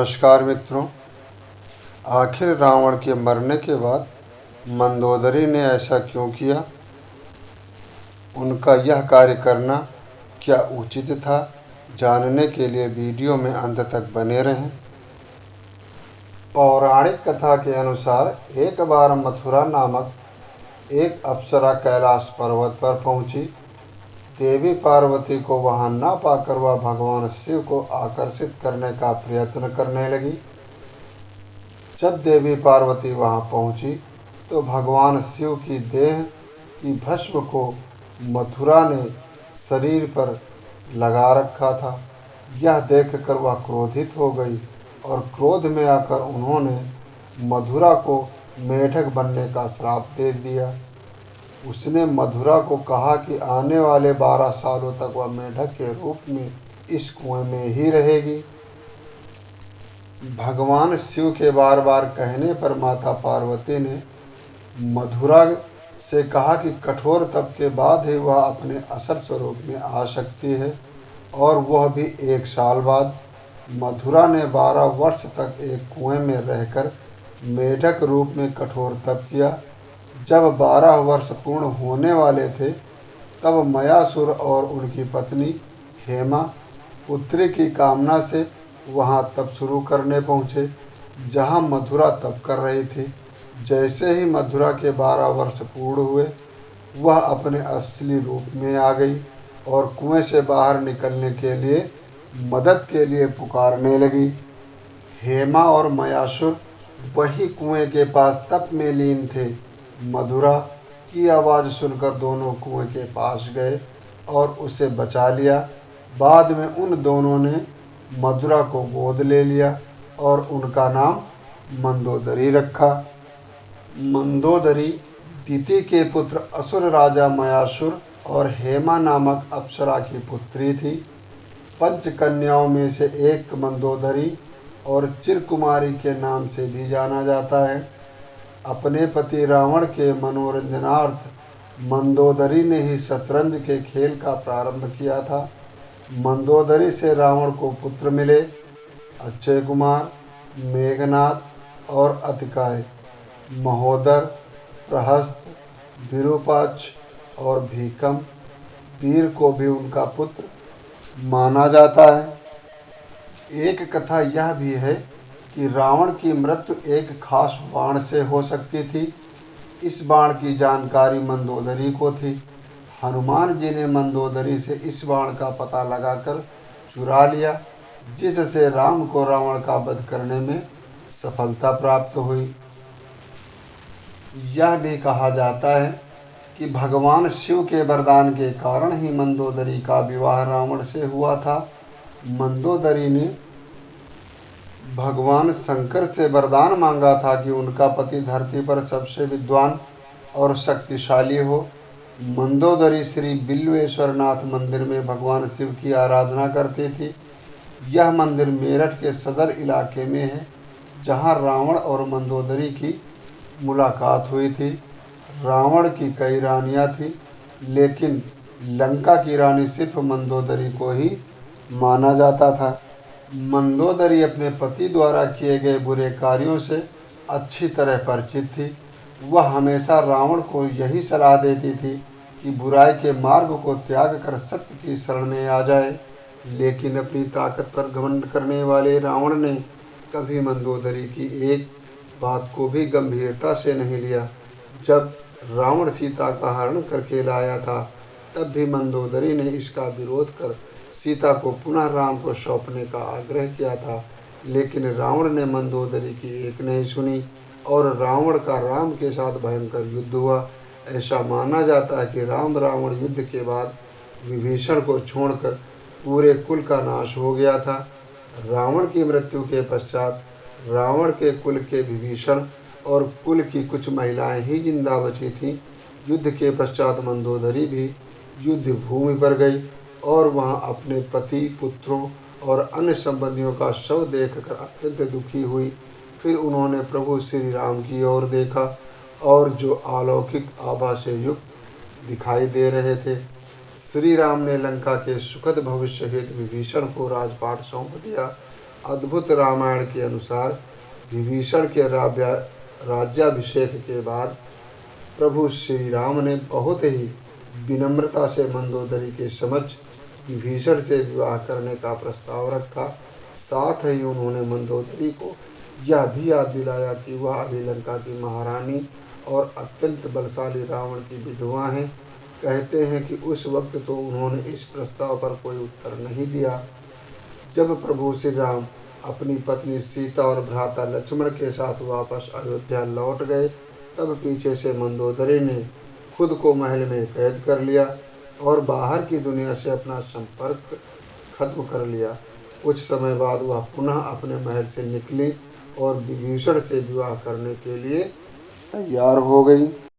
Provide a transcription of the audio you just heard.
नमस्कार मित्रों। आखिर रावण के मरने के बाद मंदोदरी ने ऐसा क्यों किया? उनका यह कार्य करना क्या उचित था? जानने के लिए वीडियो में अंत तक बने रहें। पौराणिक कथा के अनुसार एक बार मथुरा नामक एक अप्सरा कैलाश पर्वत पर पहुंची। देवी पार्वती को वहां न पाकर वह भगवान शिव को आकर्षित करने का प्रयत्न करने लगी। जब देवी पार्वती वहां पहुंची तो भगवान शिव की देह की भस्म को मथुरा ने शरीर पर लगा रखा था। यह देखकर वह क्रोधित हो गई और क्रोध में आकर उन्होंने मथुरा को मेढक बनने का श्राप दे दिया। उसने मथुरा को कहा कि आने वाले 12 सालों तक वह मेढक के रूप में इस कुएं में ही रहेगी। भगवान शिव के बार बार कहने पर माता पार्वती ने मथुरा से कहा कि कठोर तप के बाद ही वह अपने असल स्वरूप में आ सकती है, और वह भी 1 साल बाद। मथुरा ने 12 वर्ष तक एक कुएं में रहकर मेढक रूप में कठोर तप किया। जब 12 वर्ष पूर्ण होने वाले थे तब मयासुर और उनकी पत्नी हेमा पुत्री की कामना से वहां तप शुरू करने पहुंचे, जहां मथुरा तप कर रही थी। जैसे ही मथुरा के 12 वर्ष पूर्ण हुए, वह अपने असली रूप में आ गई और कुएं से बाहर निकलने के लिए मदद के लिए पुकारने लगी। हेमा और मयासुर वही कुएं के पास तप में लीन थे। मथुरा की आवाज़ सुनकर दोनों कुएं के पास गए और उसे बचा लिया। बाद में उन दोनों ने मथुरा को गोद ले लिया और उनका नाम मंदोदरी रखा। मंदोदरी दिति के पुत्र असुर राजा मयासुर और हेमा नामक अप्सरा की पुत्री थी। 5 कन्याओं में से एक मंदोदरी और चिरकुमारी के नाम से भी जाना जाता है। अपने पति रावण के मनोरंजनार्थ मंदोदरी ने ही शतरंज के खेल का प्रारंभ किया था। मंदोदरी से रावण को पुत्र मिले: अक्षय कुमार, मेघनाद और अतिकाय, महोदर, प्रहस्त, विरूपाक्ष और भीकम। वीर को भी उनका पुत्र माना जाता है। एक कथा यह भी है कि रावण की मृत्यु एक खास बाण से हो सकती थी। इस बाण की जानकारी मंदोदरी को थी। हनुमान जी ने मंदोदरी से इस बाण का पता लगाकर चुरा लिया, जिससे राम को रावण का वध करने में सफलता प्राप्त हुई। यह भी कहा जाता है कि भगवान शिव के वरदान के कारण ही मंदोदरी का विवाह रावण से हुआ था। मंदोदरी ने भगवान शंकर से वरदान मांगा था कि उनका पति धरती पर सबसे विद्वान और शक्तिशाली हो। मंदोदरी श्री बिल्वेश्वर नाथ मंदिर में भगवान शिव की आराधना करती थी। यह मंदिर मेरठ के सदर इलाके में है, जहां रावण और मंदोदरी की मुलाकात हुई थी। रावण की कई रानियां थीं, लेकिन लंका की रानी सिर्फ मंदोदरी को ही माना जाता था। मंदोदरी अपने पति द्वारा किए गए बुरे कार्यों से अच्छी तरह परिचित थी। वह हमेशा रावण को यही सलाह देती थी कि बुराई के मार्ग को त्याग कर सत्य की शरण में आ जाए, लेकिन अपनी ताकत पर घमंड करने वाले रावण ने कभी मंदोदरी की एक बात को भी गंभीरता से नहीं लिया। जब रावण सीता का हरण करके लाया था, तब भी मंदोदरी ने इसका विरोध कर सीता को पुनः राम को सौंपने का आग्रह किया था, लेकिन रावण ने मंदोदरी की एक नहीं सुनी और रावण का राम के साथ भयंकर युद्ध हुआ। ऐसा माना जाता है कि राम रावण युद्ध के बाद विभीषण को छोड़कर पूरे कुल का नाश हो गया था। रावण की मृत्यु के पश्चात रावण के कुल के विभीषण और कुल की कुछ महिलाएं ही जिंदा बची थीं। युद्ध के पश्चात मंदोदरी भी युद्ध भूमि पर गई और वहां अपने पति, पुत्रों और अन्य संबंधियों का शव देखकर अत्यंत दुखी हुई। फिर उन्होंने प्रभु श्री राम की ओर देखा और जो अलौकिक आभा से युक्त दिखाई दे रहे थे। श्री राम ने लंका के सुखद भविष्य हेतु विभीषण को राजपाट सौंप दिया अद्भुत रामायण के अनुसार विभीषण के राज्याभिषेक के बाद प्रभु श्री राम ने बहुत ही विनम्रता से मंदोदरी के समक्ष विभीषण से विवाह करने का प्रस्ताव रखा। साथ ही उन्होंने मंदोदरी को यह भी याद दिलाया कि वह अभी लंका की महारानी और अत्यंत बलशाली रावण की विधवा हैं। कहते हैं कि उस वक्त तो उन्होंने इस प्रस्ताव पर कोई उत्तर नहीं दिया। जब प्रभु श्री राम अपनी पत्नी सीता और भ्राता लक्ष्मण के साथ वापस अयोध्या लौट गए, तब पीछे से मंदोदरी ने खुद को महल में कैद कर लिया और बाहर की दुनिया से अपना संपर्क खत्म कर लिया। कुछ समय बाद वह पुनः अपने महल से निकली और विभीषण से विवाह करने के लिए तैयार हो गई।